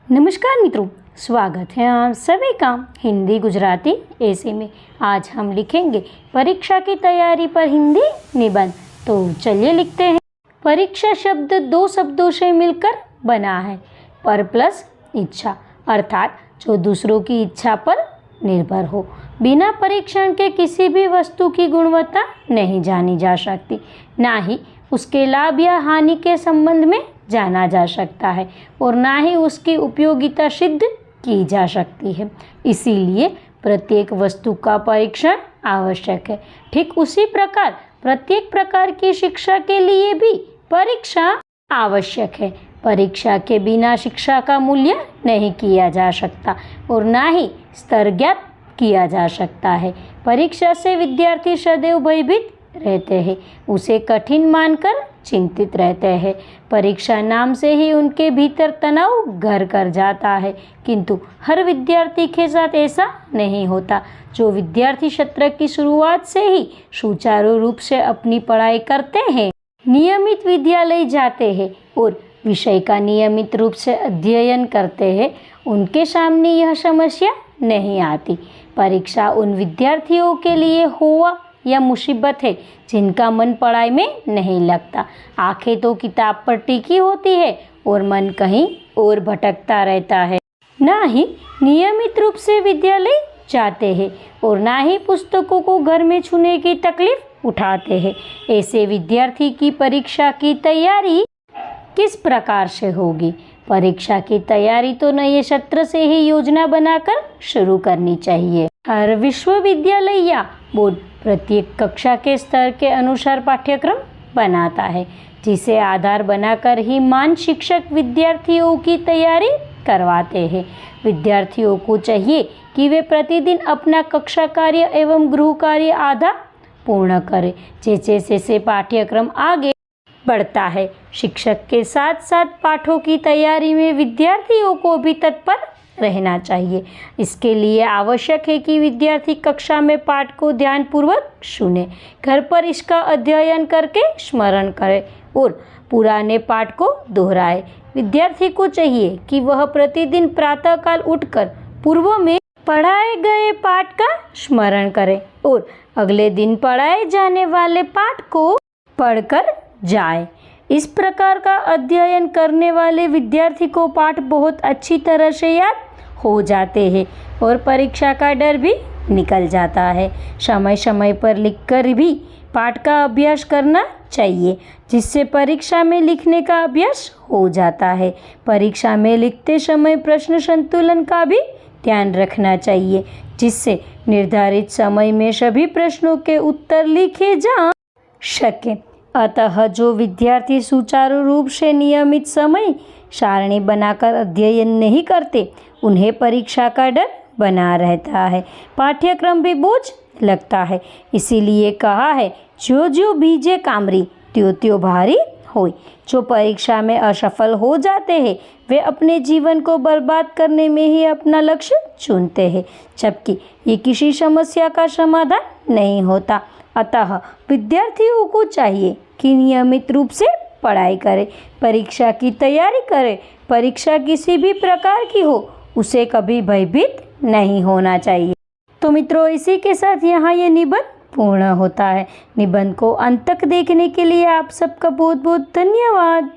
नमस्कार मित्रों, स्वागत है आप सभी का हिंदी गुजराती ऐसे में। आज हम लिखेंगे परीक्षा की तैयारी पर हिंदी निबंध। तो चलिए लिखते हैं। परीक्षा शब्द दो शब्दों से मिलकर बना है, पर प्लस इच्छा, अर्थात जो दूसरों की इच्छा पर निर्भर हो। बिना परीक्षण के किसी भी वस्तु की गुणवत्ता नहीं जानी जा सकती, ना ही उसके लाभ या हानि के संबंध में जाना जा सकता है और ना ही उसकी उपयोगिता सिद्ध की जा सकती है। इसीलिए प्रत्येक वस्तु का परीक्षण आवश्यक है। ठीक उसी प्रकार प्रत्येक प्रकार की शिक्षा के लिए भी परीक्षा आवश्यक है। परीक्षा के बिना शिक्षा का मूल्य नहीं किया जा सकता और ना ही स्तर ज्ञात किया जा सकता है। परीक्षा से विद्यार्थी सदैव भयभीत रहते हैं, उसे कठिन मानकर चिंतित रहते हैं। परीक्षा नाम से ही उनके भीतर तनाव घर कर जाता है, किंतु हर विद्यार्थी के साथ ऐसा नहीं होता। जो विद्यार्थी सत्र की शुरुआत से ही सुचारू रूप से अपनी पढ़ाई करते हैं, नियमित विद्यालय जाते हैं और विषय का नियमित रूप से अध्ययन करते हैं, उनके सामने यह समस्या नहीं आती। परीक्षा उन विद्यार्थियों के लिए हुआ या मुसीबत है जिनका मन पढ़ाई में नहीं लगता। आंखें तो किताब पर टिकी होती है और मन कहीं और भटकता रहता है। ना ही नियमित रूप से विद्यालय जाते हैं और ना ही पुस्तकों को घर में छूने की तकलीफ उठाते हैं। ऐसे विद्यार्थी की परीक्षा की तैयारी किस प्रकार से होगी? परीक्षा की तैयारी तो नए सत्र से ही योजना बनाकर शुरू करनी चाहिए। हर विश्वविद्यालय या बोर्ड प्रत्येक कक्षा के स्तर के अनुसार पाठ्यक्रम बनाता है, जिसे आधार बनाकर ही मान शिक्षक विद्यार्थियों की तैयारी करवाते हैं। विद्यार्थियों को चाहिए कि वे प्रतिदिन अपना कक्षा कार्य एवं गृह कार्य आधा पूर्ण करें। जैसे जैसे पाठ्यक्रम आगे बढ़ता है, शिक्षक के साथ साथ पाठों की तैयारी में विद्यार्थियों को भी तत्पर रहना चाहिए। इसके लिए आवश्यक है कि विद्यार्थी कक्षा में पाठ को ध्यानपूर्वक सुने, घर पर इसका अध्ययन करके स्मरण करे और पुराने पाठ को दोहराए। विद्यार्थी को चाहिए कि वह प्रतिदिन प्रातःकाल उठकर पूर्व में पढ़ाए गए पाठ का स्मरण करे और अगले दिन पढ़ाए जाने वाले पाठ को पढ़कर जाए। इस प्रकार का अध्ययन करने वाले विद्यार्थी को पाठ बहुत अच्छी तरह से याद हो जाते हैं और परीक्षा का डर भी निकल जाता है। समय समय पर लिखकर भी पाठ का अभ्यास करना चाहिए, जिससे परीक्षा में लिखने का अभ्यास हो जाता है। परीक्षा में लिखते समय प्रश्न संतुलन का भी ध्यान रखना चाहिए, जिससे निर्धारित समय में सभी प्रश्नों के उत्तर लिखे जा सके। अतः जो विद्यार्थी सुचारू रूप से नियमित समय सारणी बनाकर अध्ययन नहीं करते, उन्हें परीक्षा का डर बना रहता है, पाठ्यक्रम भी बोझ लगता है। इसीलिए कहा है, जो जो बीजे कामरी त्यो त्यो भारी होय। जो परीक्षा में असफल हो जाते हैं, वे अपने जीवन को बर्बाद करने में ही अपना लक्ष्य चुनते हैं, जबकि ये किसी समस्या का समाधान नहीं होता। अतः विद्यार्थियों को चाहिए कि नियमित रूप से पढ़ाई करें, परीक्षा की तैयारी करें। परीक्षा किसी भी प्रकार की हो, उसे कभी भयभीत नहीं होना चाहिए। तो मित्रों, इसी के साथ यहाँ ये निबंध पूर्ण होता है। निबंध को अंत तक देखने के लिए आप सबका बहुत बहुत धन्यवाद।